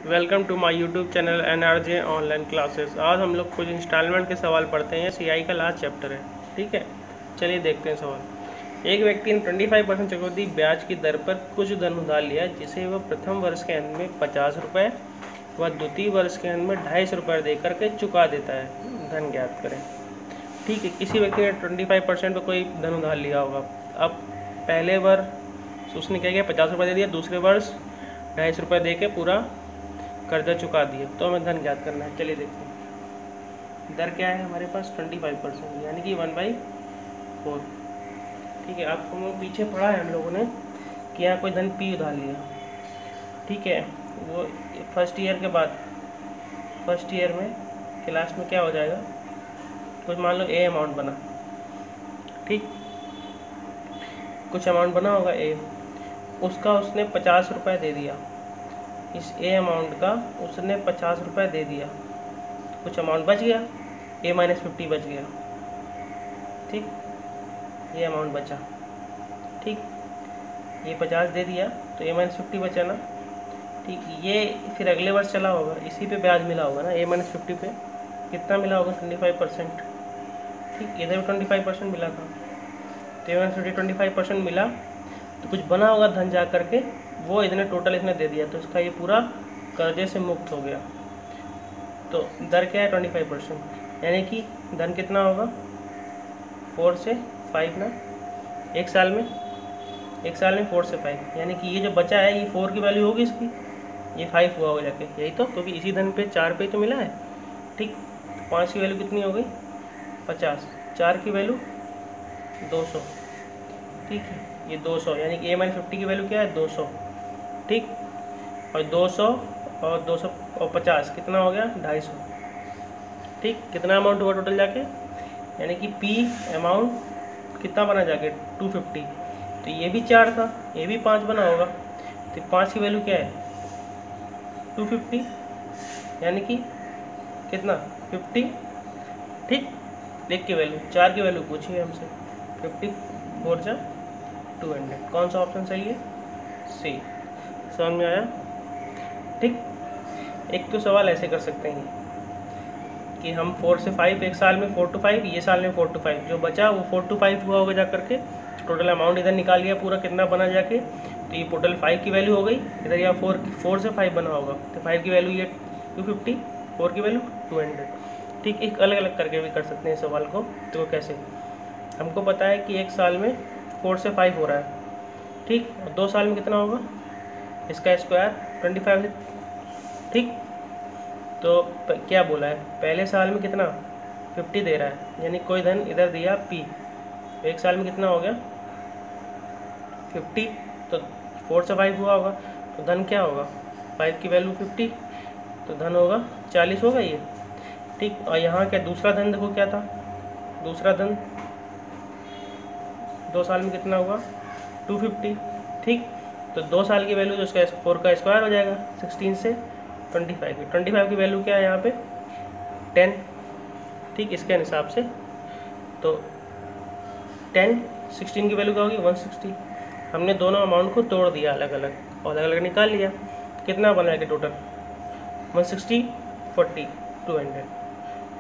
Welcome to my YouTube channel NRJ online classes. आज हम लोग कुछ इंस्टॉलमेंट के सवाल पढ़ते हैं। CI का लास्ट चैप्टर है, ठीक है। चलिए देखते हैं सवाल। एक व्यक्ति ने 25% चक्रवृद्धि ब्याज की दर पर कुछ धन उधार लिया, जिसे वह प्रथम वर्ष के अंत में 50 रुपये व द्वितीय वर्ष के अंत में 250 रुपये देकर के चुका देता है। धन ज्ञात करें। ठीक है, किसी व्यक्ति ने 25% पर कोई धन उधार लिया होगा। अब पहले वर्ष उसने क्या किया, 50 रुपये दे दिया, दूसरे वर्ष 250 रुपये दे के पूरा कर्जा चुका दिया, तो हमें धन ज्ञात करना है। चलिए देखते हैं। दर क्या है हमारे पास 25%, यानी कि 1/4। ठीक है, आपको हम पीछे पढ़ा है हम लोगों ने कि यहाँ कोई धन P उधार लिया, ठीक है। वो फर्स्ट ईयर के बाद फर्स्ट ईयर में के लास्ट में क्या हो जाएगा, कुछ मान लो A अमाउंट बना, ठीक, कुछ अमाउंट बना होगा A, उसका उसने 50 रुपये दे दिया। इस A अमाउंट का उसने 50 रुपये दे दिया, कुछ अमाउंट बच गया, A-50 बच गया, ठीक, ये अमाउंट बचा, ठीक, ये 50 दे दिया तो A-50 बचा ना, ठीक। ये फिर अगले वर्ष चला होगा, इसी पे ब्याज मिला होगा ना, A-50 पे कितना मिला होगा, 25%, ठीक। इधर भी 25% मिला था, तो A-50 25% मिला, तो कुछ बना होगा धन जा करके, वो इतने टोटल इसने दे दिया, तो इसका ये पूरा कर्जे से मुक्त हो गया। तो दर क्या है 25%, यानी कि धन कितना होगा 4 से 5 ना, एक साल में 4 से 5, यानी कि ये जो बचा है ये 4 की वैल्यू होगी इसकी, ये 5 हुआ हो जाके, यही तो, क्योंकि इसी धन पे 4 पे तो मिला है, ठीक। 5 की वैल्यू कितनी हो गई 50, 4 की वैल्यू 200, ठीक है, ये 200, यानी कि A-50 की वैल्यू क्या है 200, ठीक। और 200 और 250 कितना हो गया 250, ठीक। कितना अमाउंट हुआ टोटल जाके, यानी कि P अमाउंट कितना बना जाके 250, तो ये भी 4 था, ये भी 5 बना होगा, तो 5 की वैल्यू क्या है 250, यानी कि कितना 50, ठीक। लिख की वैल्यू 4 की वैल्यू पूछी है हमसे, 54 जा 200, कौन सा ऑप्शन सही है, सी। समझ में आया, ठीक। एक तो सवाल ऐसे कर सकते हैं कि हम 4 से 5, एक साल में 4 to 5, ये साल में 4 to 5, जो बचा वो 4 to 5 हुआ होगा जा करके, टोटल अमाउंट इधर निकाल लिया पूरा कितना बना जाके, तो ये टोटल 5 की वैल्यू हो गई, इधर यहाँ 4 से 5 बना होगा, तो 5 की वैल्यू ये 250, 4 की वैल्यू 200, ठीक। एक अलग अलग करके भी कर सकते हैं सवाल को। तो कैसे, हमको पता है कि एक साल में 4 से 5 हो रहा है, ठीक, और 2 साल में कितना होगा, इसका स्क्वायर 25 है, ठीक। तो क्या बोला है, पहले साल में कितना 50 दे रहा है, यानी कोई धन इधर दिया P, तो एक साल में कितना हो गया 50, तो 4 से 5 हुआ होगा, तो धन क्या होगा 5 की वैल्यू 50, तो धन होगा 40 होगा ये, ठीक। और यहाँ क्या दूसरा धन देखो क्या था, दूसरा धन 2 साल में कितना हुआ 250, ठीक। तो 2 साल की वैल्यू जो उसका 4 का स्क्वायर हो जाएगा 16 से 25 की वैल्यू क्या है यहाँ पे 10, ठीक। इसके हिसाब से तो 10 16 की वैल्यू क्या होगी 160। हमने दोनों अमाउंट को तोड़ दिया अलग अलग और अलग अलग निकाल लिया, कितना बना है टोटल 160 40 200,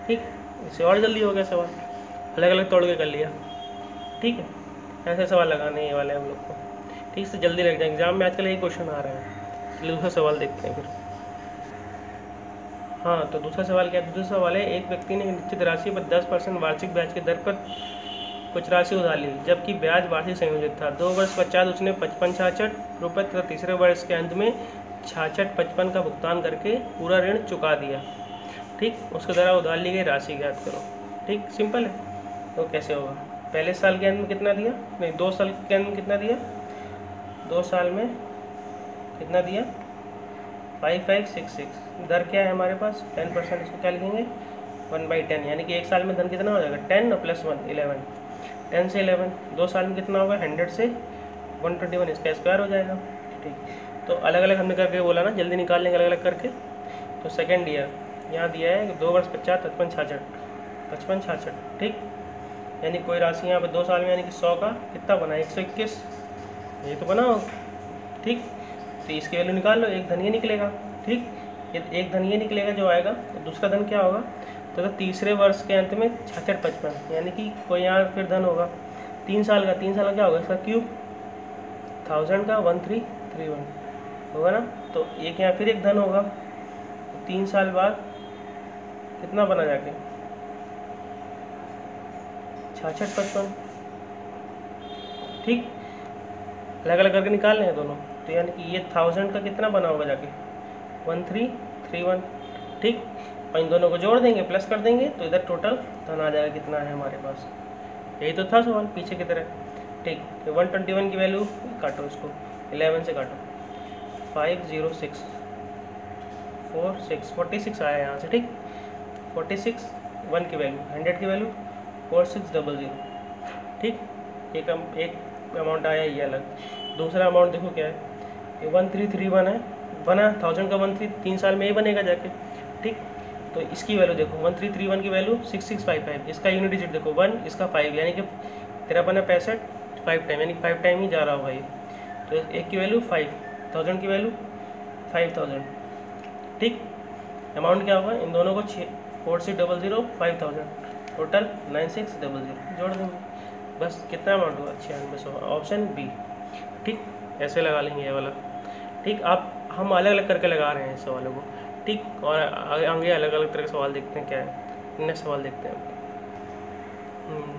ठीक। इससे और जल्दी हो गया सवाल, अलग अलग तोड़ के कर लिया, ठीक है। ऐसे सवाल लगाने ये वाले हम लोग को, ठीक से जल्दी लग जाए एग्जाम में, आजकल यही क्वेश्चन आ रहे हैं। चलिए दूसरा सवाल देखते हैं फिर। हाँ, तो दूसरा सवाल क्या है, दूसरा सवाल है, एक व्यक्ति ने निश्चित राशि पर 10% वार्षिक ब्याज की दर पर कुछ राशि उधार ली, जबकि ब्याज वार्षिक संयोजित था। 2 वर्ष पश्चात उसने 55-66 रुपये तथा तीसरे वर्ष के अंत में 66-55 का भुगतान करके पूरा ऋण चुका दिया, ठीक। उसके द्वारा उधार ली गई राशि ज्ञात करो, ठीक। सिंपल है, तो कैसे होगा, पहले साल के अंत में कितना दिया, नहीं 2 साल के अंत में कितना दिया, 2 साल में कितना दिया 5566, दर क्या है हमारे पास 10%, इसको क्या लिखेंगे 1/10, यानी कि एक साल में धन कितना हो जाएगा 10 और +1 11, 10 से 11, 2 साल में कितना होगा 100 से 121, इसका स्क्वायर हो जाएगा, ठीक। तो अलग अलग हमने करके बोला ना, जल्दी निकाल लेंगे अलग अलग करके। तो सेकेंड ईयर यहाँ दिया है 2 वर्ष पश्चात 55-66, ठीक। यानी कोई राशि यहाँ पे 2 साल में, यानी कि 100 का कितना बना 121, ये तो बना हो, ठीक। तो इसकी वैल्यू निकाल लो, एक धन ये निकलेगा, ठीक। ये एक धन ये निकलेगा जो आएगा, तो दूसरा धन क्या होगा, तो तीसरे वर्ष के अंत में 6655, यानी कि कोई यहाँ फिर धन होगा 3 साल का, 3 साल का क्या होगा इसका क्यूब, 1000 का 1331 होगा ना। तो एक यहाँ फिर एक धन होगा, तो 3 साल बाद कितना बना जाके 6655, ठीक, अलग अलग करके निकाल लें दोनों। तो यानी कि ये 1000 का कितना बना होगा जाके 1331, ठीक, और इन दोनों को जोड़ देंगे, प्लस कर देंगे, तो इधर टोटल धन आ जाएगा कितना है हमारे पास। यही तो था सवाल पीछे की तरह, ठीक। तो 121 की वैल्यू काटो, इसको 11 से काटो, 506 46 आया यहाँ से, ठीक। 46 1 की वैल्यू, 100 की वैल्यू 4600, ठीक। एक अमाउंट आया ये अलग। दूसरा अमाउंट देखो क्या है, ये 1331 है, बना 1000 का 3 साल में ही बनेगा जाके, ठीक। तो इसकी वैल्यू देखो 1331 की वैल्यू 6655, इसका यूनिट डिजिट देखो 1, इसका 5, यानी कि तेरा बना 65 5 टाइम, यानी 5 टाइम ही जा रहा होगा ये। तो एक की वैल्यू 5, 1000 की वैल्यू 5000, ठीक। अमाउंट क्या होगा, इन दोनों को 4600 5000, टोटल 9600 जोड़ देंगे, बस कितना अमाउंट हुआ 9600, ऑप्शन बी, ठीक। ऐसे लगा लेंगे ये वाला, ठीक। आप हम अलग अलग करके लगा रहे हैं इस सवालों को, ठीक। और आगे अलग अलग तरह के सवाल देखते हैं क्या है। नेक्स्ट सवाल देखते हैं।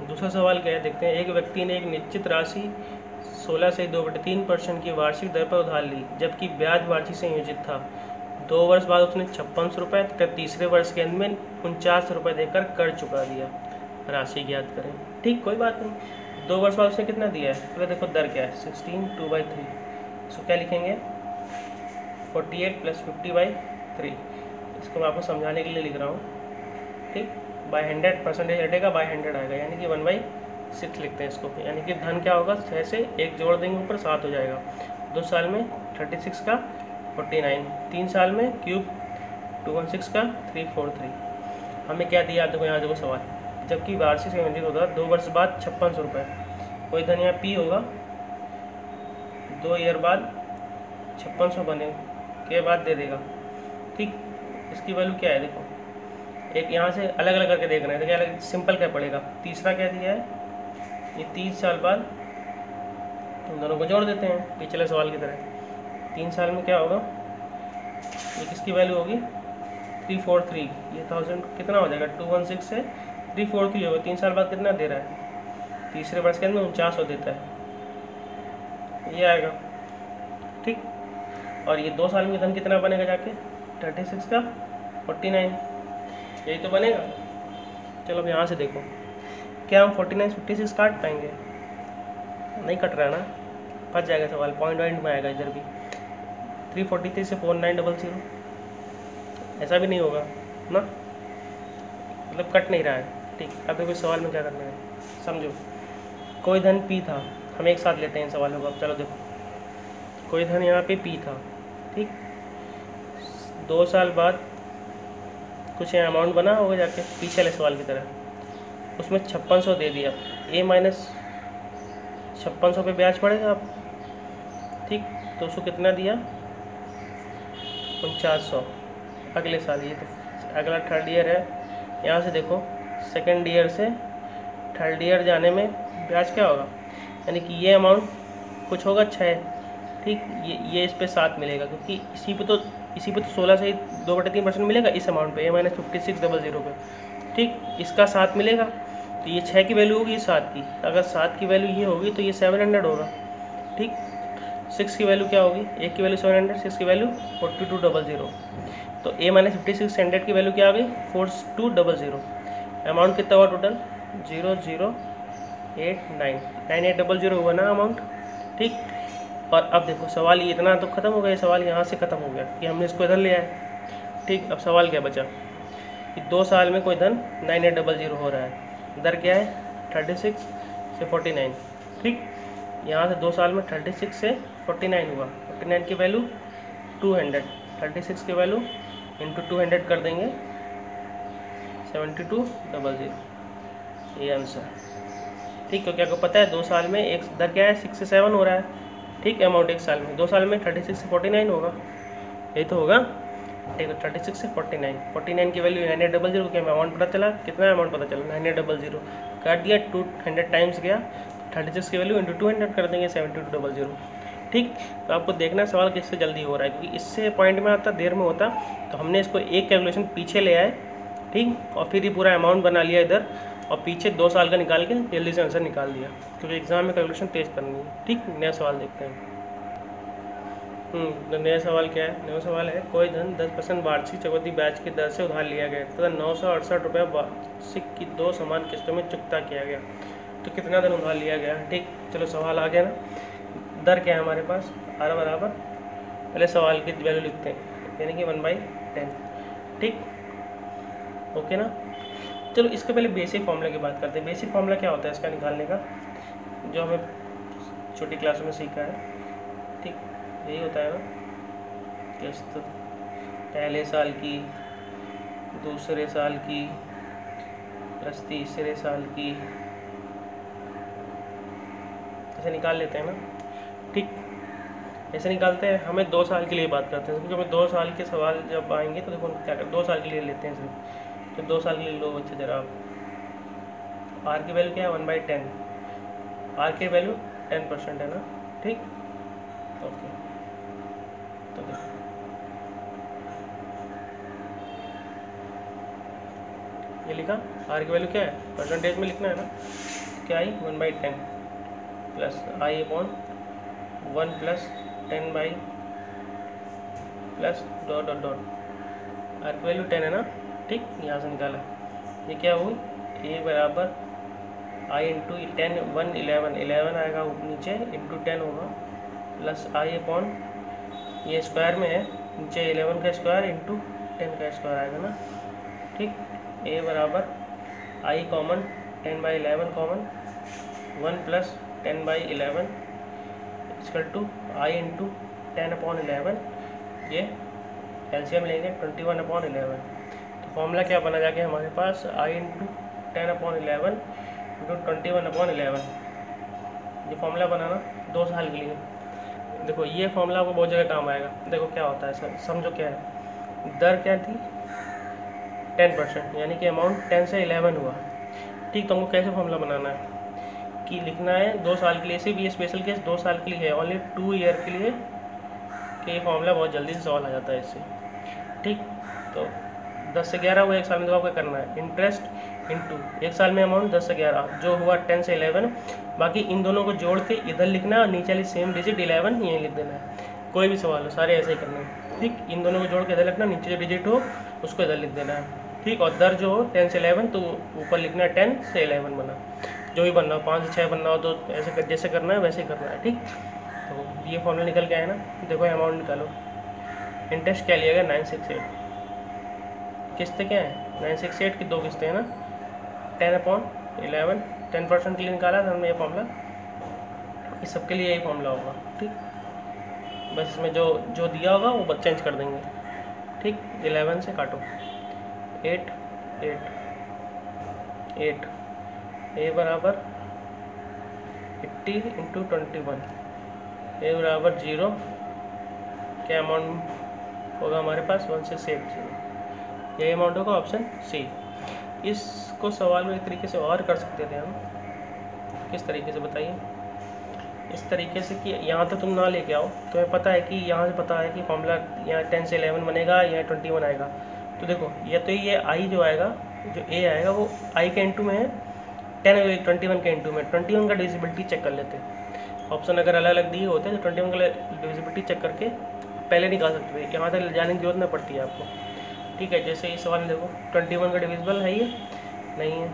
दूसरा सवाल क्या है देखते हैं। एक व्यक्ति ने एक निश्चित राशि 16 से 2/3% की वार्षिक दर पर उधार ली, जबकि ब्याज वार्षिक से नियोजित था। 2 वर्ष बाद उसने 5600 रुपये तथा तीसरे वर्ष के अंत में 49 रुपये देकर कर चुका दिया। राशि ज्ञात करें, ठीक, कोई बात नहीं। 2 वर्ष बाद उसने कितना दिया है, तो देखो दर क्या है 16 2/3, इसको क्या लिखेंगे 48 + 50/3। इसको मैं आपको समझाने के लिए लिख रहा हूँ, ठीक। बाय 100 परसेंटेज हटेगा, बाय 100 आएगा, यानी कि 1/6 लिखते हैं इसको। यानी कि धन क्या होगा, 6 से 1 जोड़ देंगे ऊपर 7 हो जाएगा। 2 साल में 36 का 49, 3 साल में क्यूब 216 का 343। हमें क्या दिया देखो, यहाँ देखो सवाल, जबकि वार्षिक से नियोजित होगा 2 वर्ष बाद 5600 रुपये, कोई धन यहाँ पी होगा, 2 ईयर बाद 5600 बने के बाद दे देगा, ठीक। इसकी वैल्यू क्या है देखो, एक यहाँ से अलग अलग करके देख रहे हैं, तो क्या अलग सिंपल क्या पड़ेगा। तीसरा क्या दिया है, ये 30 साल बाद इन दोनों को जोड़ देते हैं पिछले सवाल की तरह। 3 साल में क्या होगा, ये किसकी वैल्यू होगी 343, ये 1000 कितना हो जाएगा 216 से 343 होगा। 3 साल बाद कितना दे रहा है, तीसरे वर्ष के अंदर 4900 देता है, ये आएगा, ठीक। और ये 2 साल में धन कितना बनेगा जाके 36 का 49, यही तो बनेगा। चलो अब यहाँ से देखो, क्या हम 49 56 काट पाएंगे, नहीं कट रहा है ना, फंस जाएगा सवाल, पॉइंट में आएगा इधर भी। 343 से 4900, ऐसा भी नहीं होगा ना, मतलब कट नहीं रहा है, ठीक। अब देखो सवाल में क्या करना है, समझो। कोई धन पी था, हम एक साथ लेते हैं इन सवालों को। अब चलो देखो, कोई धन यहाँ पे पी था, ठीक। 2 साल बाद कुछ अमाउंट बना होगा जाके पीछे वाले सवाल की तरह, उसमें 5600 दे दिया, ए माइनस 5600 पे ब्याज पड़ेगा आप, ठीक। तो उसको कितना दिया 4900 अगले साल। ये तो अगला 3rd ईयर है, यहाँ से देखो 2nd ईयर से 3rd ईयर जाने में ब्याज क्या होगा, यानी कि ये अमाउंट कुछ होगा 6, ठीक। ये इस पे 7 मिलेगा, क्योंकि इसी पे तो 16 से 2/3% मिलेगा इस अमाउंट पे, ए -5600 पे, ठीक। इसका 7 मिलेगा, तो ये 6 की वैल्यू होगी, ये 7 की। अगर 7 की वैल्यू ये होगी तो ये 700 होगा, ठीक। 6 की वैल्यू क्या होगी, 1 की वैल्यू 700, 6 की वैल्यू 4200। तो ए -5600 की वैल्यू क्या आ गई 4200। अमाउंट कितना हुआ टोटल 0089 हुआ ना अमाउंट, ठीक। और अब देखो सवाल ये इतना तो ख़त्म हो गया, ये सवाल यहाँ से ख़त्म हो गया कि हमने इसको इधर ले आए, ठीक। अब सवाल क्या बचा कि 2 साल में कोई धन 9800 हो रहा है, दर क्या है 36 से 49, ठीक। यहाँ से 2 साल में 36 से 49 हुआ, 49 की वैल्यू 200, 36 की वैल्यू इंटू 200 कर देंगे 7200, ये आंसर, ठीक। क्योंकि आपको पता है 2 साल में एक दर क्या है 6 से 7 हो रहा है, ठीक। अमाउंट 1 साल में, 2 साल में 36 से 49 होगा, यही तो होगा। देखो 36 से 49 की वैल्यू 9800 क्या अमाउंट पता चला, कितना अमाउंट पता चला 9800 काट दिया, 200 टाइम्स गया, 36 की वैल्यू इंटू 200 कर देंगे 7200। ठीक, तो आपको देखना सवाल किससे जल्दी हो रहा है, क्योंकि इससे पॉइंट में आता देर में होता, तो हमने इसको एक कैलकुलेशन पीछे ले आए, ठीक, और फिर ये पूरा अमाउंट बना लिया इधर, और पीछे 2 साल का निकाल के जल्दी से आंसर निकाल दिया, क्योंकि एग्जाम में कैलकुलेशन तेज़ करनी है। ठीक, नया सवाल देखते हैं। तो नया सवाल क्या है, नया सवाल है कोई धन 10% वार्षिक चक्रवृद्धि ब्याज की दर से उधार लिया गया तथा 968 रुपये वार्षिक की 2 समान किस्तों में चुकता किया गया, तो कितना धन उधार लिया गया। ठीक, चलो सवाल आ गया ना, दर क्या है हमारे पास, आर बराबर, पहले सवाल की वैल्यू लिखते हैं, यानी कि 1/10। ठीक, ओके ना। चलो इसके पहले बेसिक फॉर्मूला की बात करते हैं। बेसिक फॉर्मूला क्या होता है इसका निकालने का, जो हमें छोटी क्लास में सीखा है। ठीक, यही होता है ना, किस्त पहले साल की, दूसरे साल की प्लस तीसरे साल की, ऐसे निकाल लेते हैं ना। ठीक, ऐसे निकालते हैं। हमें 2 साल के लिए बात करते हैं, क्योंकि हमें 2 साल के सवाल जब आएंगे तो देखो क्या करते हैं, 2 साल के लिए लेते हैं सिर्फ, तो 2 साल के लिए लो बच्चे जरा आप। आर की वैल्यू क्या है 1/10, आर की वैल्यू 10% है ना। ठीक, ओके, तो देखो ये लिखा, आर की वैल्यू क्या है, परसेंटेज में लिखना है ना, क्या I 1/10 plus I upon 1 plus 10 by plus dot dot dot, R की वैल्यू 10 है ना। ठीक, यहाँ से निकाला, ये क्या हुई, ए बराबर आई इंटू 10 1 11 आएगा नीचे, इंटू 10 होगा, प्लस आई अपॉन, ये स्क्वायर में है, नीचे 11 का स्क्वायर इंटू 10 का स्क्वायर आएगा ना। ठीक, ए बराबर I common 10/11 common 1 plus 10/11 equal to I into 10/11, ये एलसीएम लेंगे 21/11। तो फॉर्मूला क्या बना जाके हमारे पास, आई इंटू 10/11 इंटू 21/11, ये फॉर्मूला बनाना 2 साल के लिए। देखो ये फॉर्मूला आपको बहुत जगह काम आएगा। देखो क्या होता है सर, समझो क्या है, दर क्या थी 10%, यानी कि अमाउंट 10 से 11 हुआ। ठीक, तो हमको कैसे फॉर्मूला बनाना है कि लिखना है 2 साल के लिए, सिर्फ ये स्पेशल केस 2 साल के लिए है, ओनली 2 ईयर के लिए, कि ये फॉर्मूला बहुत जल्दी से सॉल्व आ जाता है इससे। ठीक, तो 10 से 11 हुआ 1 साल में, तो आपको करना है इंटरेस्ट इंटू 1 साल में अमाउंट 10 से 11 जो हुआ 10 से 11, बाकी इन दोनों को जोड़ के इधर लिखना है और नीचे वाली सेम डिजिट 11 यहीं लिख देना है। कोई भी सवाल हो सारे ऐसे ही करना है। ठीक, इन दोनों को जोड़ के इधर लिखना, नीचे जो डिजिट हो उसको इधर लिख देना है। ठीक, और दर जो हो 10 से 11 तो ऊपर लिखना है 10 से 11 बना, जो भी बनना हो 5 से 6 बनना हो तो ऐसे जैसे करना है वैसे करना है। ठीक, तो ये फॉर्मूला निकल के आया ना। देखो अमाउंट निकालो, इंटरेस्ट क्या लिया गया 968, किस्तें क्या है 968 की 2 किस्तें हैं ना, 10/11 10% के लिए निकाला था हमने ये फॉर्मूला, इस सब के लिए यही फॉर्मूला होगा। ठीक, बस इसमें जो जो दिया होगा वो बस चेंज कर देंगे। ठीक, 11 से काटो 8 8 8, ए बराबर 80 इंटू 21, ए बराबर 0, क्या अमाउंट होगा हमारे पास 1680, यही अमाउंट होगा ऑप्शन सी। इसको सवाल में एक तरीके से और कर सकते थे हम, किस तरीके से बताइए, इस तरीके से कि यहाँ तो तुम ना लेके आओ, तुम्हें पता है कि यहाँ से पता है कि फॉर्मूला यहाँ 10 से 11 बनेगा, यहाँ 21 आएगा, तो देखो ये तो ये आई जो आएगा, जो ए आएगा वो आई के इंटू में है, 21 के इंटू में, 21 का डिविजिबिलिटी चेक कर लेते हैं। ऑप्शन अगर अलग अलग दिए होते हैं तो 21 का डिविजिबिलिटी चेक करके पहले निकाल सकते थे, यहाँ तक जाने की जरूरत नहीं पड़ती है आपको। ठीक है, जैसे इस सवाल में देखो 21 का डिविजिबल है, ये नहीं है,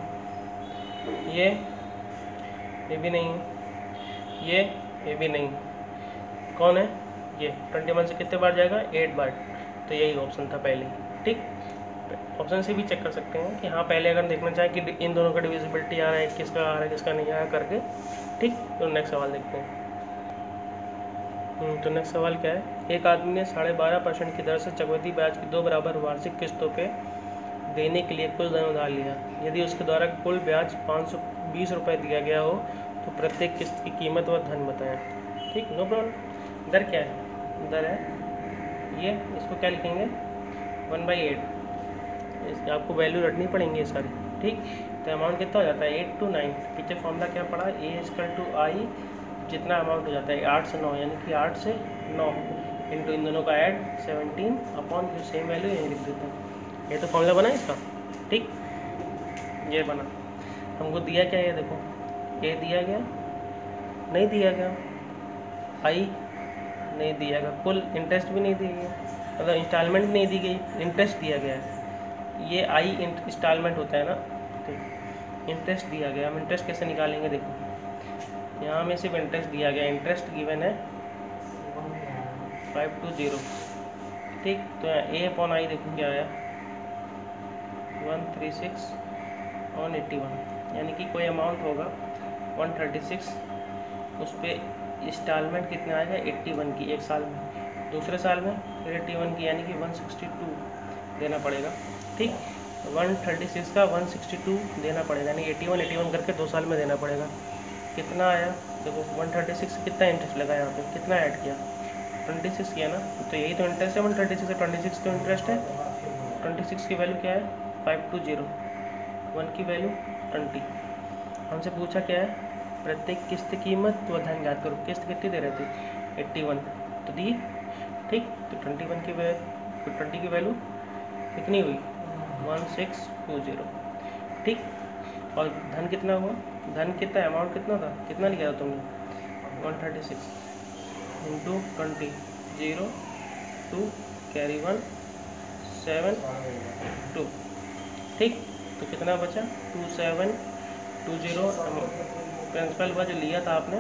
ये भी नहीं है, ये भी नहीं, कौन है ये, 21 से कितने बार जाएगा 8 बार, तो यही ऑप्शन था पहले। ठीक, ऑप्शन से भी चेक कर सकते हैं कि हाँ पहले अगर देखना चाहें कि इन दोनों का डिविजिबिलिटी आ रहा है, किसका आ रहा है किसका नहीं आ रहा है करके। ठीक, तो नेक्स्ट सवाल देखते हैं। तो नेक्स्ट सवाल क्या है, एक आदमी ने 12.5% की दर से चक्रवृद्धि ब्याज की 2 बराबर वार्षिक किस्तों पे देने के लिए कुछ धन उधार लिया, यदि उसके द्वारा कुल ब्याज 520 रुपये दिया गया हो तो प्रत्येक किस्त की कीमत व धन बताएं। ठीक, नो प्रॉब्लम। दर क्या है, दर है ये, इसको क्या लिखेंगे 1/8। आपको वैल्यू रखनी पड़ेंगी ये सारी, ठीक। तो अमाउंट कितना हो जाता है 8 to 9। पीछे फॉर्मूला क्या पड़ा, A=I, जितना अमाउंट हो जाता है 8 से 9, यानी कि 8 से 9 इंटू इन दोनों का ऐड 17 अपॉन जो सेम वैल्यू यहीं लिख देते हैं। ये तो फॉर्मूला बना इसका, ठीक। ये बना, हमको दिया क्या है, देखो ए दिया गया, नहीं दिया गया, आई नहीं दिया गया, कुल इंटरेस्ट भी नहीं दी गई, मतलब इंस्टॉलमेंट नहीं दी गई, इंटरेस्ट दिया गया है। ये आई इंस्टॉलमेंट होता है ना, ठीक। इंटरेस्ट दिया गया, हम इंटरेस्ट कैसे निकालेंगे, देखो यहाँ में सिर्फ इंटरेस्ट दिया गया, इंटरेस्ट गिवन है 520, ठीक। तो A/I देखो क्या आया 136/81, यानी कि कोई अमाउंट होगा 136, उस पर इंस्टॉलमेंट कितना आएगा 81 की एक साल में, दूसरे साल में फिर 81 की, यानी कि 162 देना पड़ेगा, ठीक। 136 का 162 देना पड़ेगा, यानी 81 करके 2 साल में देना पड़ेगा। कितना आया देखो, 136 से कितना इंटरेस्ट लगा, यहाँ पे कितना ऐड किया 26 किया ना, तो यही तो इंटरेस्ट है 136 से, 26 तो इंटरेस्ट है। 26 की वैल्यू क्या है 520, 1 की वैल्यू 20। हमसे पूछा क्या है, प्रत्येक किस्त की कीमत व धन ज्ञात करो। किस्त कितनी दे रहे थे 81 तो दी, ठीक। तो 21 की वैल्यू 20 की वैल्यू कितनी हुई 1620, ठीक। और धन कितना हुआ, धन कितना अमाउंट कितना था, कितना लिखा था तुमने 136 इंटू 20 0 2 कैरी 1 7 2, ठीक। तो कितना बचा 2720 प्रिंसिपल हुआ जो लिया था आपने,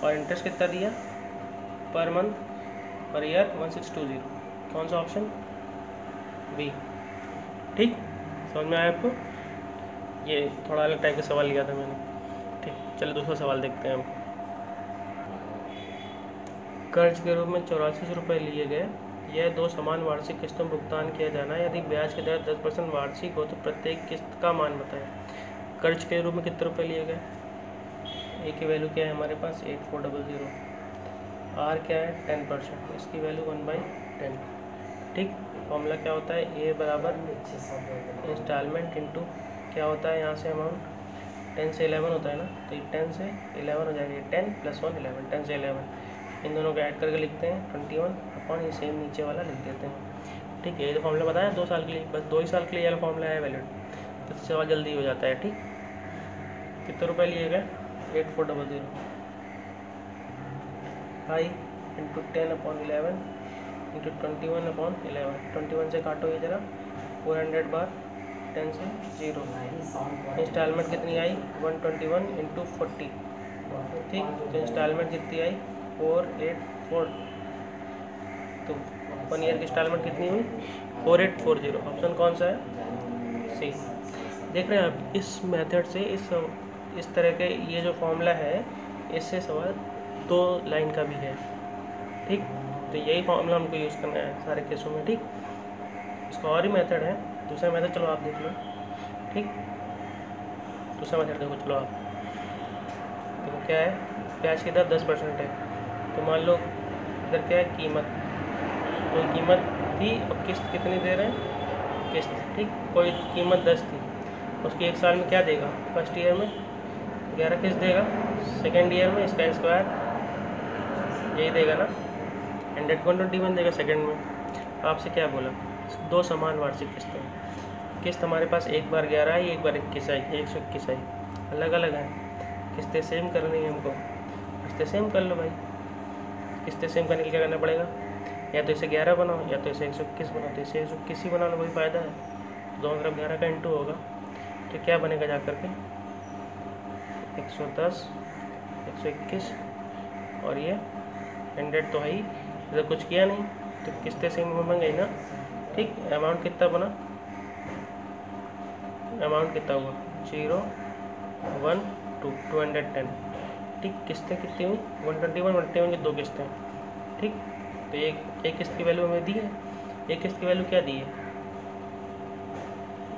और इंटरेस्ट कितना दिया पर मंथ पर ईयर 1620। कौन सा ऑप्शन बी, ठीक। समझ में आया आपको, ये थोड़ा अलग टाइप का सवाल लिया था मैंने, ठीक। चलिए दूसरा सवाल देखते हैं हम। कर्ज के रूप में 8400 रुपये लिए गए, यह 2 समान वार्षिक किस्तों में भुगतान किया जाना है। यदि ब्याज की दर 10% वार्षिक हो तो प्रत्येक किस्त का मान बताएं। कर्ज के रूप में कितने रुपए लिए गए, ए की वैल्यू क्या है हमारे पास 8400, आर क्या है 10%, इसकी वैल्यू 1/10, ठीक। फॉर्मूला क्या होता है, ए बराबर इंस्टॉलमेंट इंटू क्या होता है यहाँ से अमाउंट 10 से 11 होता है ना, तो ये 10 से 11 हो जाएगा, 10 + 1 11, 10 से 11 इन दोनों को ऐड करके लिखते हैं 21 अपॉन ये सेम नीचे वाला लिख देते हैं, ठीक है। ये तो फॉर्मूला बताया 2 साल के लिए, बस 2 ही साल के लिए ये फॉर्मूला है वैलिड, तो सवाल जल्दी हो जाता है, ठीक। कितने रुपए लिए गए 8400, आई इंटू 10/11 इंटू 21/11, 21 से काटो ये जरा 400 बार 10 से 0, इंस्टॉलमेंट कितनी आई 121 इंटू 40, ठीक। तो इंस्टॉलमेंट कितनी आई 484, तो 1 ईयर की इंस्टॉलमेंट कितनी हुई 4840। ऑप्शन कौन सा है सी। देख रहे हैं आप, इस मेथड से इस तरह के ये जो फॉर्मूला है इससे सवाल 2 लाइन का भी है, ठीक। तो यही फॉर्मूला हमको यूज़ करना है सारे केसों में, ठीक। इसका और ही मेथड है, दूसरा मेथड चलो आप देख लो, ठीक। दूसरा मेथड देखो, चलो आप देखो क्या है, ब्याज की दर 10% है, तो मान लो इधर क्या है कीमत, कोई कीमत थी, अब किस्त कितनी दे रहे हैं किस्त, ठीक। कोई कीमत 10 थी, उसकी एक साल में क्या देगा, फर्स्ट ईयर में 11 किस्त देगा, सेकेंड ईयर में इसका स्क्वायर यही देगा ना, 121 देगा सेकेंड में। आपसे क्या बोला 2 समान वार्षिक किस्तें, किस्त हमारे पास एक बार 11 आई, एक बार 21 आई, 121 आई, अलग अलग हैं, किस्तें सेम करनी है हमको, किस्तें सेम कर लो भाई। किस्तें सेम करने के लिए क्या करना पड़ेगा, या तो इसे 11 बनाओ या तो इसे 121 बनाओ, तो इसे 121 ही बना लो, वही फ़ायदा है, दोनों तरफ 11 का इंटू होगा, तो क्या बनेगा जा करके 110 121, और ये 100 तो है ही, इधर कुछ किया नहीं तो किस्तें सेम बन गई ना, ठीक। अमाउंट कितना बना, अमाउंट कितना हुआ 0 1 2 210, ठीक। किस्तें कितनी हुई 121 की 2 किस्तें, ठीक। तो एक किस्त की वैल्यू हमें दी है, एक किस्त की वैल्यू क्या दी है,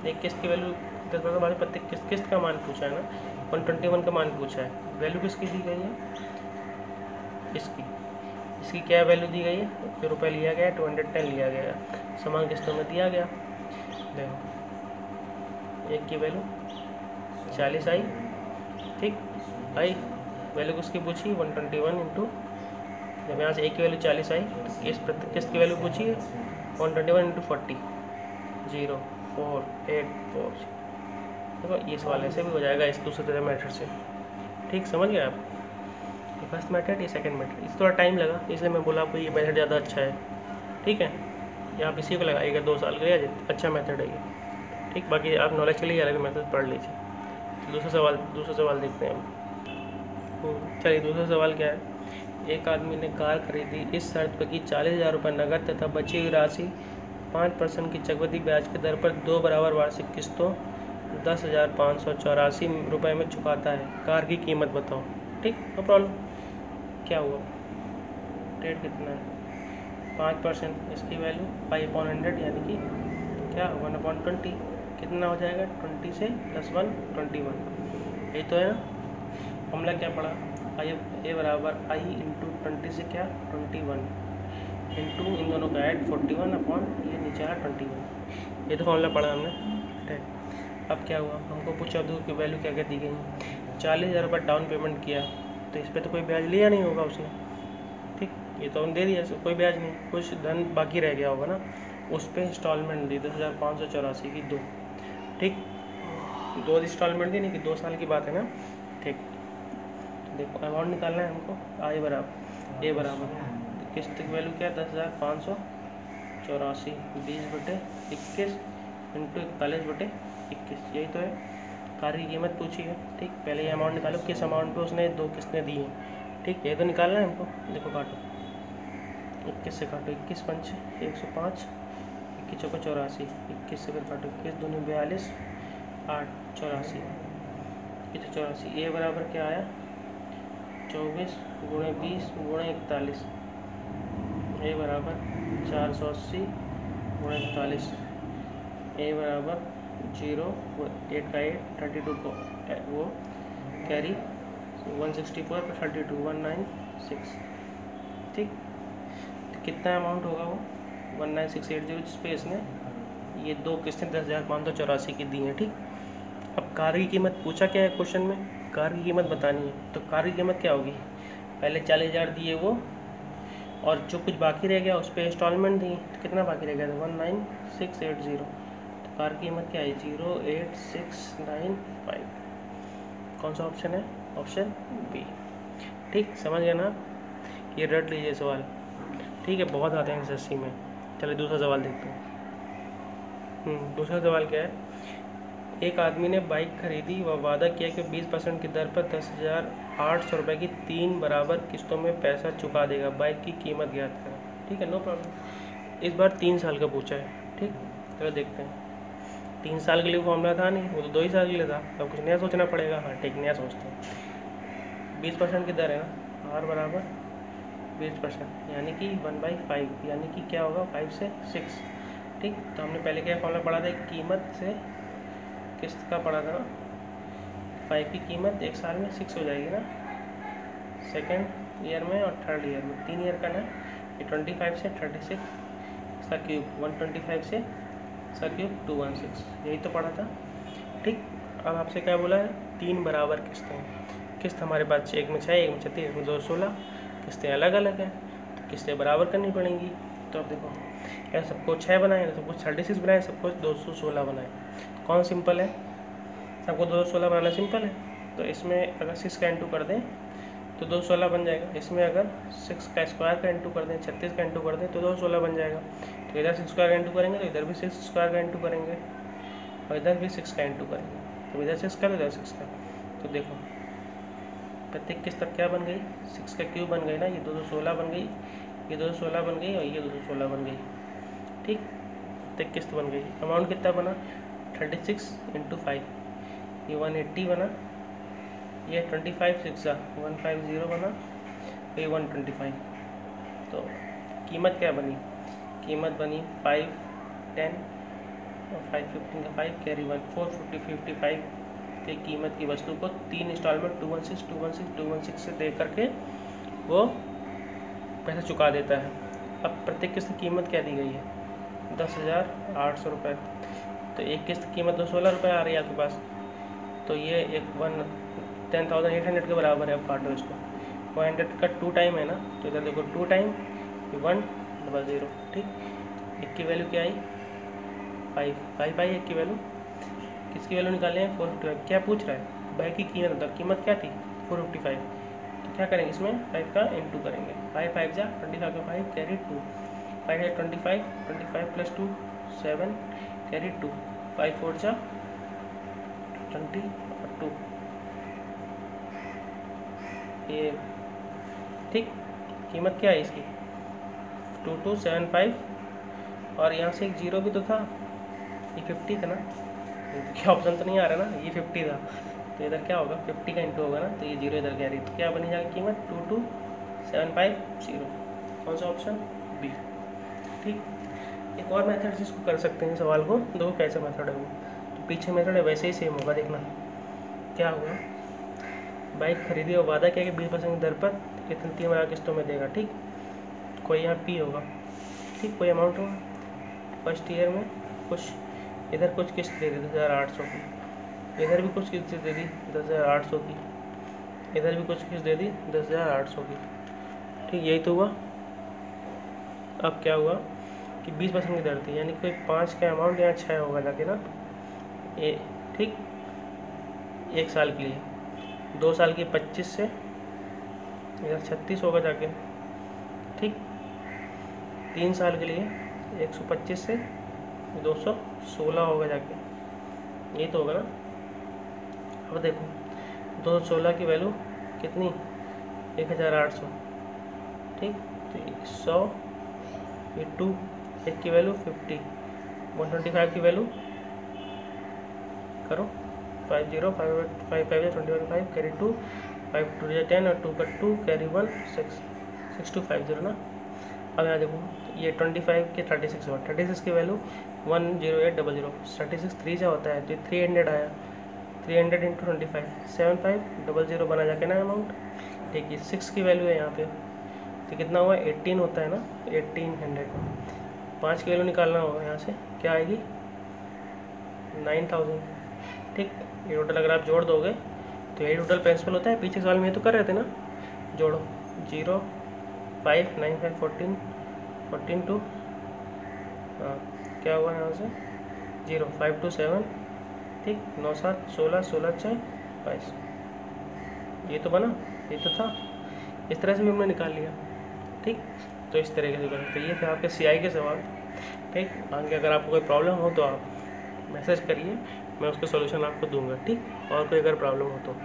एक किस्त की वैल्यू 10% हमारे प्रत्येक किस्त का मान पूछा है ना, 121 का मान पूछा है, वैल्यू किसकी दी गई है इसकी, इसकी क्या वैल्यू दी गई है, जो रुपये लिया गया है 210 लिया गया है, समान किस्तों में दिया गया। देखो एक की वैल्यू 40 आई, ठीक आई, वैल्यू किसकी पूछी 121 इंटू, जब यहाँ से एक की वैल्यू 40 आई तो किस्त की वैल्यू पूछी है 121 इंटू 40, 04840। देखो ये सवाल ऐसे भी हो जाएगा इस दूसरे मेथड से, ठीक समझ गए आप। ये फर्स्ट मेथड, ये सेकंड मेथड, इस थोड़ा टाइम लगा इसलिए मैं बोला आपको ये मेथड ज़्यादा अच्छा है, ठीक है। ये आप इसी को लगाइएगा 2 साल का, अच्छा मेथड है ये, ठीक। बाकी आप नॉलेज के लिए अलग मेथड पढ़ लीजिए। दूसरा सवाल देखते हैं हम। चलिए दूसरा सवाल क्या है, एक आदमी ने कार खरीदी इस शर्त पर कि 40,000 रुपये नकद तथा बची हुई राशि 5% की चक्रवृद्धि ब्याज के दर पर 2 बराबर वार्षिक किस्तों 10,584 रुपये में चुकाता है। कार की कीमत बताओ, ठीक, नो प्रॉब्लम। क्या हुआ, रेट कितना है 5%, इसकी वैल्यू 5/100 यानी कि क्या 1/20, कितना हो जाएगा 20 से +1 21, यही तो है ना। हमला क्या पड़ा, ए बराबर आई इंटू 20 से क्या 21 इंटू इन दोनों का ऐड 41 अपॉन ये नीचे आया 21, ये तो फॉर्मूला पढ़ा हमने, ठीक। अब क्या हुआ, हमको पूछा अब्दुल की वैल्यू क्या क्या दी गई, 40,000 रुपये डाउन पेमेंट किया तो इस पर तो कोई ब्याज लिया नहीं होगा उसने, ठीक, ये तो हमने दे दिया, कोई ब्याज नहीं, कुछ धन बाकी रह गया होगा ना, उस पर इंस्टॉलमेंट दी 10,584 की 2, ठीक, 2 इंस्टॉलमेंट दी, नहीं कि 2 साल की बात है ना, ठीक। देखो अमाउंट निकालना है हमको, ए बराबर किस्त की वैल्यू क्या है 10,584, 20/21 इंटू 41/21, यही तो है। कार की कीमत पूछी है, ठीक, पहले ये अमाउंट निकालो, किस अमाउंट पे उसने 2 किस्तें दी हैं, ठीक, ये तो निकालना है हमको। देखो काटो 21 से काटो, 21 पंच 105, 21 चौको 84, 21 से फिर काटो 21 दूनी 42, 8 84, 84, ए बराबर क्या आया 24 गुणे 20 गुणे 41, ए बराबर 480 गुणे 41, ए बराबर 0 8 का 8 32 को वो कैरी 164 पर 32 196, ठीक। तो कितना अमाउंट होगा वो 19680, जिस पे इसने ये 2 किस्तें 10,584 की दी हैं, ठीक। अब कार की कीमत पूछा क्या है क्वेश्चन में, कार की कीमत बतानी है, तो कार की कीमत क्या होगी, पहले 40,000 दिए वो, और जो कुछ बाकी रह गया उस पर इंस्टॉलमेंट दी, तो कितना बाकी रह गया था 19680, तो कार की कीमत क्या है 08695, कौन सा ऑप्शन है, ऑप्शन बी, ठीक, समझ गए ना, ये रट लीजिए सवाल, ठीक है, बहुत आते हैं एसएससी में। चलिए दूसरा सवाल देखते हैं। दूसरा सवाल क्या है, एक आदमी ने बाइक खरीदी व वादा किया कि 20% की दर पर 10,800 रुपये की 3 बराबर किस्तों में पैसा चुका देगा, बाइक की कीमत ज्ञात करें, ठीक है, नो प्रॉब्लम। इस बार 3 साल का पूछा है, ठीक, चलो देखते हैं। 3 साल के लिए फॉर्मूला था नहीं, वो तो 2 ही साल के लिए था, अब कुछ नया सोचना पड़ेगा। हाँ ठीक, नया सोचते हैं। 20% की दर है ना, आर बराबर 20%, यानी कि 1/5, यानी कि क्या होगा 5 से 6, ठीक। तो हमने पहले क्या फॉर्मूला पढ़ा था, कीमत से किस्त का पड़ा था ना, 5 की कीमत 1 साल में 6 हो जाएगी ना, सेकेंड ईयर में और थर्ड ईयर में, 3 ईयर का ना, ये 25 से 36 इसका क्यूब, 125 से इसका क्यूब 216, यही तो पड़ा था, ठीक। अब आपसे क्या बोला है, 3 बराबर किस्तें, किस्त हमारे पास एक में 6, एक में 36, एक में 216, किस्तें अलग अलग हैं तो किस्तें बराबर करनी पड़ेंगी। तो अब देखो क्या सबको 6 बनाए, सबको 36 बनाए, सबको 216 बनाए, कौन सिंपल है, सबको 216 बनाना सिंपल है। तो इसमें अगर 6 का इंटू कर दें तो 216 बन जाएगा, इसमें अगर 6 का स्क्वायर का इंटू कर दें, 36 का इंटू कर दें तो 216 बन जाएगा। तो इधर 6 स्क्वायर का इंटू करेंगे तो इधर भी 6 स्क्वायर का इंटू करेंगे और इधर भी 6 का इंटू करेंगे, तो इधर 6 का तो इधर 6 का। तो देखो प्रत्येक किस्त तक क्या बन गई, 6 का क्यूब बन गई ना, ये 216 बन गई, ये 216 बन गई और ये 216 बन गई, ठीक, प्रत्येक किस्त बन गई। अमाउंट कितना बना 36 इंटू 5, ये 180 बना, ये 25 6 150 बना, ये 125। तो कीमत क्या बनी, कीमत बनी 5 10 और 5 15 का 5 कैरी 1 450 55 की कीमत की वस्तु को 3 इंस्टॉलमेंट 216 216 216 से दे करके वो पैसा चुका देता है। अब प्रत्येक किस्त की कीमत क्या दी गई है? 10,800 रुपये। तो एक किस्त की कीमत तो 16 रुपये आ रही है आपके पास, तो ये एक 10,800 के बराबर है। अब काटो इसको, 100 का 2 टाइम है ना, तो इधर देखो 2 टाइम 100, ठीक। एक की वैल्यू क्या आई? 5 आई। एक की वैल्यू, किसकी वैल्यू निकाले हैं? 455। क्या पूछ रहा है? बाइक की कीमत बता। कीमत क्या थी? 455। तो क्या करेंगे इसमें? 5 का इंटू करेंगे। 5 5 जा 25 का 5 कैरी 2, 5 है 25, 25 प्लस 2 7 कैरी 2, 5 4 जा 22 ये, ठीक। कीमत क्या है इसकी? 2275, और यहाँ से एक जीरो भी तो था, ये 50 था ना, क्या ऑप्शन तो नहीं आ रहा ना, ये 50 था, तो इधर क्या होगा? 50 का इंटू होगा ना, तो ये जीरो इधर कैरी, तो क्या बनी जाएगी कीमत? 22750। कौन सा ऑप्शन? बी, ठीक। एक और मेथड से इसको कर सकते हैं सवाल को, देखो कैसा मेथड है वो। तो पीछे मेथड है वैसे ही सेम होगा, देखना क्या होगा। बाइक खरीदी और वादा किया कि 20% की दर पर कितनी 3 किस्तों में देगा, ठीक। कोई यहाँ पी होगा, ठीक, कोई अमाउंट होगा। फर्स्ट ईयर में कुछ इधर कुछ किस्त दे दी 10,800 की, इधर भी कुछ किस्त दे दी 10,800 की, इधर भी कुछ किस्त दे दी 10,800 की, ठीक। यही तो हुआ। अब क्या हुआ कि 20% की दर थी, यानी कोई 5 का अमाउंट यहाँ 6 होगा जाके ना, ये, ठीक। 1 साल के लिए, 2 साल की 25 से इधर 36 होगा जाके, ठीक। 3 साल के लिए 125 से 216 होगा जाके, ये तो होगा ना। अब देखो 216 की वैल्यू कितनी? 1,800, ठीक। तो 100, ये 2, एक की वैल्यू 50, 125 की वैल्यू करो 50, 5 5 25 कैरी 2, 5 2 10 और 2 का 2 कैरी 1 6 6250 ना। अब यहाँ देखो ये 25 के 36 हुआ, 36 की वैल्यू 10800, 36 3 से होता है, तो 300 आया, 300 इंटू 25 7500 बना जाके ना अमाउंट, ठीक है। 6 की वैल्यू है यहाँ पे, तो कितना हुआ? 18 होता है ना, 1800। 5 की वैल्यू निकालना होगा यहाँ से, क्या आएगी? 9000, ठीक। ये टोटल अगर आप जोड़ दोगे तो यही टोटल प्रिंसिपल होता है। पीछे सवाल में तो कर रहे थे ना, जोड़ो 0 5 9 5 14 14 2, हाँ क्या हुआ यहाँ से? 0 5 2 7, ठीक। 9 7 16 16 6 22, ये तो बना, ये तो था। इस तरह से भी हमने निकाल लिया, ठीक। तो इस तरीके से करें। तो ये थे आपके सीआई के सवाल, ठीक। आगे अगर आपको कोई प्रॉब्लम हो तो आप मैसेज करिए, मैं उसका सॉल्यूशन आपको दूंगा, ठीक। और कोई अगर प्रॉब्लम हो तो,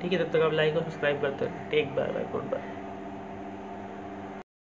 ठीक है। तब तक आप लाइक और सब्सक्राइब करते रहिए। Take bye bye, good bye.